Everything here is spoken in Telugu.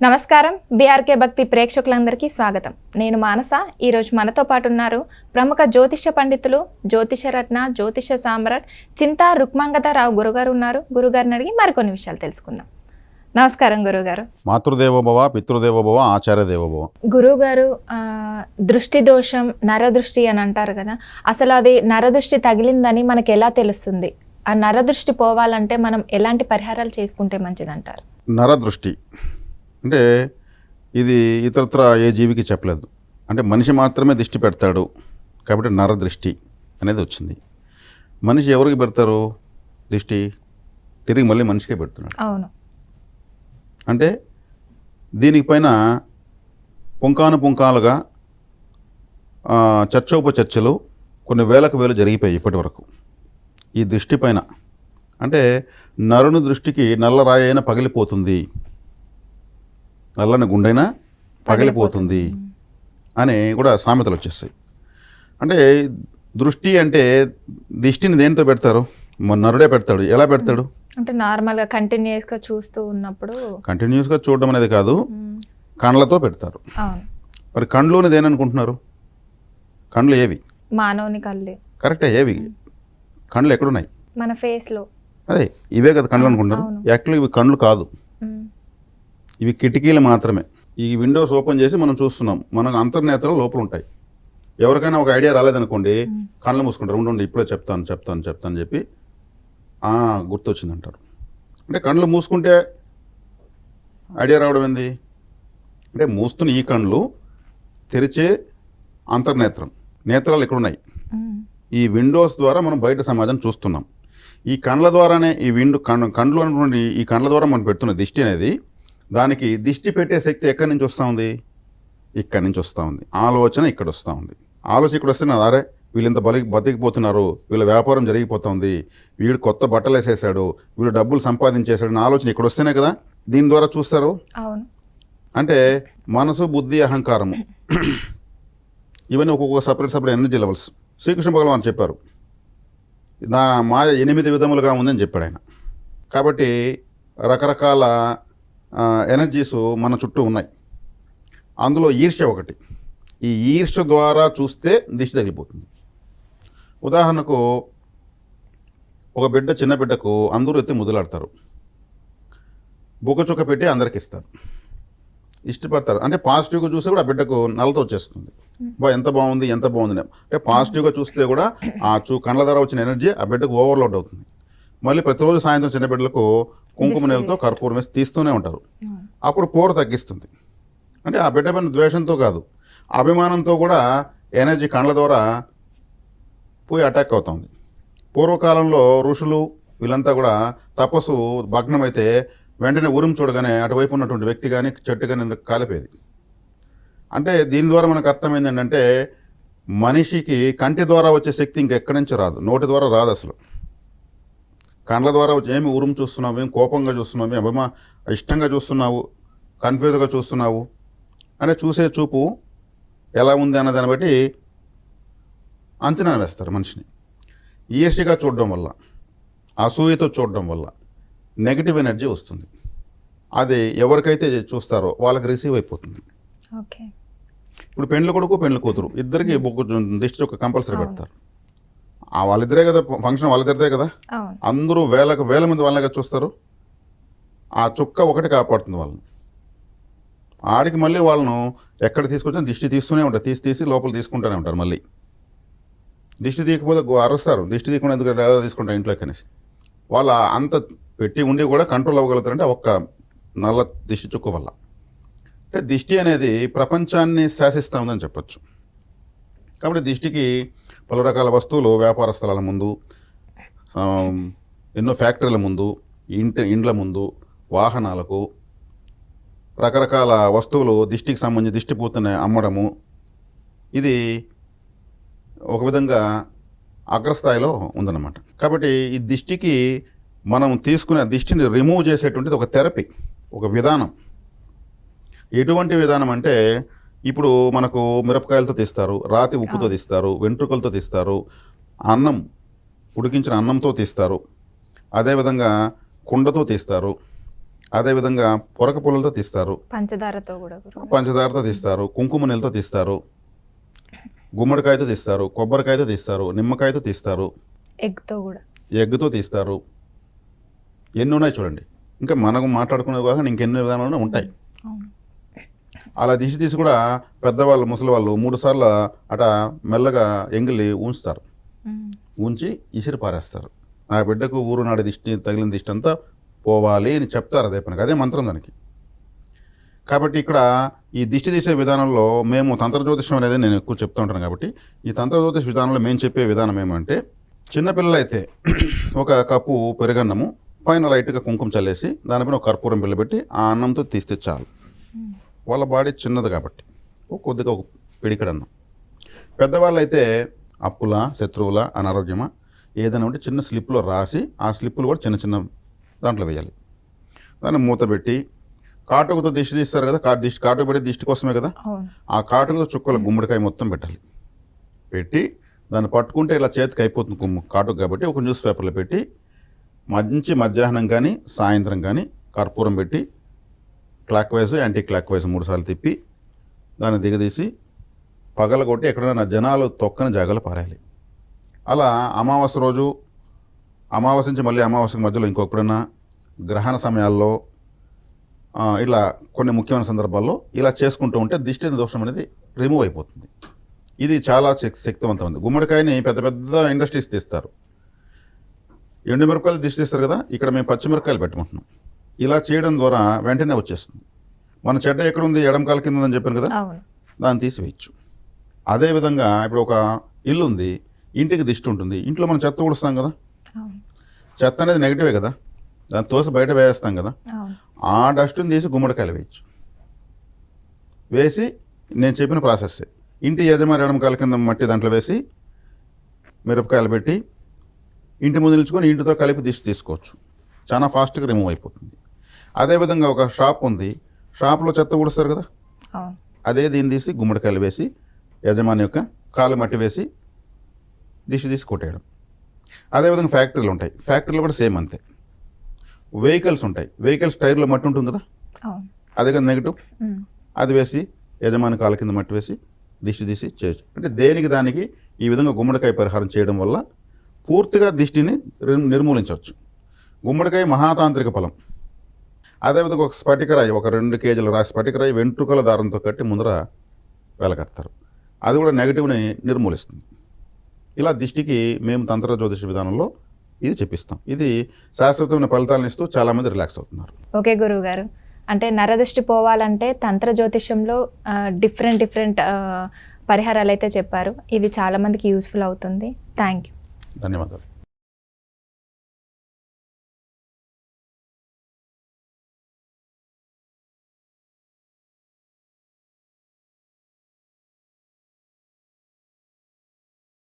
నమస్కారం బీఆర్కే భక్తి ప్రేక్షకులందరికీ స్వాగతం. నేను మానస. ఈరోజు మనతో పాటు ఉన్నారు ప్రముఖ జ్యోతిష పండితులు, జ్యోతిష రత్న, జ్యోతిష సామ్రాట్ చింతా రుక్మాంగతారావు గురుగారు ఉన్నారు. గురుగారిని అడిగి మరికొన్ని విషయాలు తెలుసుకుందాం. నమస్కారం గురుగారు. మాతృదేవోభవ, పితృదేవోభవ, ఆచార్యదేవోభవ. గురుగారు, దృష్టి దోషం, నరదృష్టి అని అంటారు కదా, అసలు అది నరదృష్టి తగిలిందని మనకు ఎలా తెలుస్తుంది? ఆ నరదృష్టి పోవాలంటే మనం ఎలాంటి పరిహారాలు చేసుకుంటే మంచిదంటారు? నరదృష్టి అంటే ఇది ఇతరత్ర ఏ జీవికి చెప్పలేదు. అంటే మనిషి మాత్రమే దృష్టి పెడతాడు కాబట్టి నరదృష్టి అనేది వచ్చింది. మనిషి ఎవరికి పెడతారు దృష్టి? తిరిగి మళ్ళీ మనిషికే పెడుతున్నాడు. అవును. అంటే దీనికి పైన పుంకాలుగా చర్చోపచర్చలు కొన్ని వేలకు వేలు జరిగిపోయాయి ఇప్పటి వరకు ఈ దృష్టి పైన. అంటే నరుని దృష్టికి నల్లరాయి అయినా పగిలిపోతుంది, నల్లని గుండైనా పగిలిపోతుంది అని కూడా సామెతలు వచ్చేస్తాయి. అంటే దృష్టి అంటే దిష్టిని దేనితో పెడతారు? నరుడే పెడతాడు. ఎలా పెడతాడు అంటే నార్మల్గా కంటిన్యూస్గా చూస్తూ ఉన్నప్పుడు. కంటిన్యూస్గా చూడడం అనేది కాదు, కండ్లతో పెడతారు. మరి కండ్లోని దేననుకుంటున్నారు? కండ్లు ఏవి? మానవుని కళ్ళు. కరెక్టే. ఏవి కండ్లు ఎక్కడున్నాయి? మన ఫేస్లో. అదే ఇవే కదా కండ్లు అనుకుంటున్నారు. యాక్చువల్గా ఇవి కండ్లు కాదు, ఇవి కిటికీలు మాత్రమే. ఈ విండోస్ ఓపెన్ చేసి మనం చూస్తున్నాం, మనకు అంతర్నేత్రాలు లోపల ఉంటాయి. ఎవరికైనా ఒక ఐడియా రాలేదనుకోండి, కళ్ళు మూసుకుంటారు. ఉండండి ఇప్పుడే చెప్తాను చెప్పి గుర్తొచ్చిందంటారు. అంటే కళ్ళు మూసుకుంటే ఐడియా రావడం ఏంది? అంటే మూస్తున్న ఈ కళ్ళు తెరిచే అంతర్నేత్రం, నేత్రాలు ఎక్కడున్నాయి? ఈ విండోస్ ద్వారా మనం బయట సమాజం చూస్తున్నాం. ఈ కండ్ల ద్వారానే ఈ కండ్లు అనుకోండి, ఈ కండ్ల ద్వారా మనం పెడుతున్న దిష్టి అనేది, దానికి దిష్టి పెట్టే శక్తి ఎక్కడి నుంచి వస్తూ ఉంది? ఇక్కడి నుంచి వస్తూ ఉంది. ఆలోచన ఇక్కడ వస్తూ ఉంది. ఆలోచన ఇక్కడ వస్తున్నా, అరే వీళ్ళు ఇంత బతికిపోతున్నారు, వీళ్ళ వ్యాపారం జరిగిపోతుంది, వీడు కొత్త బట్టలు వేసేసాడు, వీడు డబ్బులు సంపాదించేశాడు నా ఆలోచన ఇక్కడ వస్తేనే కదా దీని ద్వారా చూస్తారు. అంటే మనసు, బుద్ధి, అహంకారము ఇవన్నీ ఒక్కొక్క సపరేట్ ఎనర్జీ లెవెల్స్. శ్రీకృష్ణ భగవాన్ చెప్పారు, నా మాయ 8 విధములుగా ఉందని చెప్పాడు ఆయన. కాబట్టి రకరకాల ఎనర్జీస్ మన చుట్టూ ఉన్నాయి. అందులో ఈర్ష్య ఒకటి. ఈ ఈర్ష్య ద్వారా చూస్తే దిష్టి తగిలిపోతుంది. ఉదాహరణకు ఒక చిన్న బిడ్డకు అందరూ ఎత్తి ముద్దులాడతారు, బుగ్గచుక్క పెట్టి అందరికి ఇస్తారు, ఇష్టపడతారు. అంటే పాజిటివ్గా చూస్తే కూడా ఆ బిడ్డకు నల్లతో వచ్చేస్తుంది, ఎంత బాగుంది అంటే పాజిటివ్గా చూస్తే కూడా ఆ కళ్ళ ద్వారా వచ్చిన ఎనర్జీ ఆ బిడ్డకు ఓవర్లోడ్ అవుతుంది. మళ్ళీ ప్రతిరోజు సాయంత్రం చిన్న బిడ్డలకు కుంకుమ నీళ్ళతో కర్పూరం వేసి తీస్తూనే ఉంటారు. అప్పుడు పోర తగ్గిస్తుంది. అంటే ఆ బిడ్డ పైన ద్వేషంతో కాదు, అభిమానంతో కూడా ఎనర్జీ కళ్ళ ద్వారా పోయి అటాక్ అవుతుంది. పూర్వకాలంలో ఋషులు వీళ్ళంతా కూడా తపస్సు భగ్నమైతే వెంటనే ఉరుము చూడగానే అటువైపు ఉన్నటువంటి వ్యక్తి కానీ చెట్టు కానీ కాలిపోయేది. అంటే దీని ద్వారా మనకు అర్థమైంది ఏంటంటే, మనిషికి కంటి ద్వారా వచ్చే శక్తి ఇంకెక్కడి నుంచి రాదు, నోటి ద్వారా రాదు. అసలు కండ్ల ద్వారా వచ్చి ఏమి ఉరుము చూస్తున్నావు, ఏం కోపంగా చూస్తున్నావు, ఏం ఇష్టంగా చూస్తున్నావు, కన్ఫ్యూజ్గా చూస్తున్నావు అంటే చూసే చూపు ఎలా ఉంది అన్న దాన్ని బట్టి అంచనా వేస్తారు మనిషిని. ఈర్ష్యగా చూడడం వల్ల, అసూయతో చూడడం వల్ల నెగిటివ్ ఎనర్జీ వస్తుంది. అది ఎవరికైతే చూస్తారో వాళ్ళకి రిసీవ్ అయిపోతుంది. ఇప్పుడు పెండ్ల కొడుకు పెండ్ల కూతురు ఇద్దరికి దిష్టి చుక్క కంపల్సరీ పెడతారు. వాళ్ళిద్దరే కదా ఫంక్షన్, వాళ్ళిద్దరిదే కదా. అందరూ వేల మంది వాళ్ళగా చూస్తారు. ఆ చుక్క ఒకటి కాపాడుతుంది వాళ్ళని. ఆడికి మళ్ళీ వాళ్ళను ఎక్కడ తీసుకొచ్చినా దిష్టి తీస్తూనే ఉంటారు, తీసి లోపల తీసుకుంటూనే ఉంటారు. మళ్ళీ దిష్టి తీయకపోతే అరుస్తారు, దిష్టి తీయకుండా ఎందుకు ఎలా తీసుకుంటారు ఇంట్లోకి అనేసి. వాళ్ళ అంత పెట్టి ఉండి కూడా కంట్రోల్ అవ్వగలుగుతారంటే ఒక్క నల్ల దిష్టి చుక్క వల్ల. అంటే దిష్టి అనేది ప్రపంచాన్ని శాసిస్తూ ఉందని చెప్పచ్చు. కాబట్టి దిష్టికి పలు రకాల వస్తువులు వ్యాపార స్థలాల ముందు, ఎన్నో ఫ్యాక్టరీల ముందు, ఇండ్ల ముందు, వాహనాలకు రకరకాల వస్తువులు దిష్టికి సంబంధించి దిష్టిపోతున్న అమ్మడము, ఇది ఒక విధంగా అగ్రస్థాయిలో ఉందన్నమాట. కాబట్టి ఈ దిష్టికి మనం తీసుకునే దిష్టిని రిమూవ్ చేసేటువంటిది ఒక థెరపీ, ఒక విధానం. ఎటువంటి విధానం అంటే, ఇప్పుడు మనకు మిరపకాయలతో తీస్తారు, రాతి ఉప్పుతో తీస్తారు, వెంట్రుకలతో తీస్తారు, ఉడికించిన అన్నంతో తీస్తారు, అదేవిధంగా కుండతో తీస్తారు, అదేవిధంగా పొరక పుల్లలతో తీస్తారు, పంచదారతో కూడా గురువు. పంచదారతో తీస్తారు, కుంకుమ నీళ్ళతో తీస్తారు, గుమ్మడికాయతో తీస్తారు, కొబ్బరికాయతో తీస్తారు, నిమ్మకాయతో తీస్తారు, ఎగ్తో కూడా. ఎగ్గుతో తీస్తారు. ఎన్ని ఉన్నాయి చూడండి. ఇంకా మనకు మాట్లాడుకునేవి కాక ఇంకెన్ని విధానాలు ఉంటాయి. అవును. అలా తీసి కూడా పెద్దవాళ్ళు ముసలి వాళ్ళు 3 సార్లు అట మెల్లగా ఎంగిలి ఉంచుతారు. ఉంచి ఇసిరి పారేస్తారు. ఆ బిడ్డకు ఊరు నాడి దిష్టి తగిలిన దిష్టి అంతా పోవాలి అని చెప్తారు. అదే పనికి అదే మంత్రం దానికి. కాబట్టి ఇక్కడ ఈ దిష్టి తీసే విధానంలో మేము తంత్ర జ్యోతిషం అనేది నేను ఎక్కువ చెప్తూ ఉంటాను. కాబట్టి ఈ తంత్ర జ్యోతిష విధానంలో మేము చెప్పే విధానం ఏమంటే, చిన్నపిల్లలైతే ఒక కప్పు పెరుగన్నము పైన లైట్గా కుంకుమ చల్లేసి దానిపైన ఒక కర్పూరం బిళ్ళ పెట్టి ఆ అన్నంతో తీస్తే చాలు. వాళ్ళ బాడీ చిన్నది కాబట్టి కొద్దిగా ఒక పిడికడ అన్నం. పెద్దవాళ్ళు అయితే అప్పుల, శత్రువుల, అనారోగ్యమా ఏదైనా ఉంటే చిన్న స్లిప్లో రాసి ఆ స్లిప్పులు కూడా చిన్న చిన్న దాంట్లో వేయాలి. దాన్ని మూత పెట్టి కాటుకతో దిష్టి తీస్తారు కదా, కాటుకు పెట్టి దిష్టి కోసమే కదా, ఆ కాటుకతో చుక్కల గుమ్మడికాయ మొత్తం పెట్టాలి. పెట్టి దాన్ని పట్టుకుంటే ఇలా చేతికి అయిపోతుంది కాటుకు. కాబట్టి ఒక న్యూస్ పేపర్లో పెట్టి మంచి మధ్యాహ్నం కానీ సాయంత్రం కానీ కర్పూరం పెట్టి clock wise anti clock wise 3 సార్లు తిప్పి దాన్ని దిగదీసి పగలగొట్టి ఎక్కడైనా జనాలు తొక్కని జాగాలో పారేయాలి. అలా అమావాస్య రోజు, అమావాస్య నుంచి మళ్ళీ అమావాస్యకి మధ్యలో ఇంకొకడైనా గ్రహణ సమయాల్లో ఇలా కొన్ని ముఖ్యమైన సందర్భాల్లో ఇలా చేసుకుంటూ ఉంటే దిష్టి దోషం అనేది రిమూవ్ అయిపోతుంది. ఇది చాలా శక్తివంతమైంది. గుమ్మడికాయని పెద్ద పెద్ద ఇండస్ట్రీస్ తీస్తారు. ఎండుమిరపకాయలు దిష్టి తీస్తారు కదా, ఇక్కడ మేము పచ్చిమిరపకాయలు పెట్టుకుంటున్నాం. ఇలా చేయడం ద్వారా వెంటనే వచ్చేస్తుంది. మన చెడ్డ ఎక్కడుంది, ఎడంకాల కింద ఉందని చెప్పాను కదా, దాన్ని తీసివేయచ్చు. అదేవిధంగా ఇప్పుడు ఒక ఇల్లు ఉంది, ఇంటికి దిష్టి ఉంటుంది. ఇంట్లో మనం చెత్త ఊడుస్తాం కదా, చెత్త అనేది నెగిటివే కదా, దాన్ని తోసి బయట వేస్తాం కదా, ఆ డస్ట్ని తీసి గుమ్మడికాయలు వేయచ్చు. వేసి నేను చెప్పిన ప్రాసెస్, ఇంటి యజమాని ఎడంకాల కింద మట్టి దాంట్లో వేసి మిరపకాయలు పెట్టి ఇంటి ముందు నిల్చుకొని ఇంటితో కలిపి దిష్టి తీసుకోవచ్చు. చాలా ఫాస్ట్గా రిమూవ్ అయిపోతుంది. అదేవిధంగా ఒక షాప్ ఉంది, షాప్లో చెత్త ఊడుస్తారు కదా, అదే దీన్ని తీసి గుమ్మడికాయలు వేసి యజమాని యొక్క కాలు మట్టి వేసి దిష్టి తీసి కొట్టేయడం. అదేవిధంగా ఫ్యాక్టరీలు ఉంటాయి, ఫ్యాక్టరీలో కూడా సేమ్ అంతే. వెహికల్స్ ఉంటాయి, వెహికల్స్ టైర్లో మట్టి ఉంటుంది కదా, అదే కదా నెగిటివ్, అది వేసి యజమాని కాలు కింద మట్టి వేసి దిష్టి తీసి చేయొచ్చు. అంటే దేనికి దానికి ఈ విధంగా గుమ్మడికాయ పరిహారం చేయడం వల్ల పూర్తిగా దిష్టిని నిర్మూలించవచ్చు. గుమ్మడికాయ మహాతాంత్రిక ఫలం. అదేవిధంగా ఒక స్ఫటికరాయి, ఒక 2 కేజీల స్ఫటికరాయి వెంట్రుకల దారంతో కట్టి ముందర వెలకడతారు. అది కూడా నెగిటివ్ని నిర్మూలిస్తుంది. ఇలా దిష్టికి మేము తంత్ర జ్యోతిష విధానంలో ఇది చెప్పిస్తాం. ఇది శాశ్వతమైన ఫలితాలను ఇస్తూ చాలామంది రిలాక్స్ అవుతున్నారు. ఓకే గురువు గారు, అంటే నరదృష్టి పోవాలంటే తంత్ర జ్యోతిషంలో డిఫరెంట్ పరిహారాలు అయితే చెప్పారు. ఇది చాలామందికి యూస్ఫుల్ అవుతుంది. Thank you. ధన్యవాదాలు.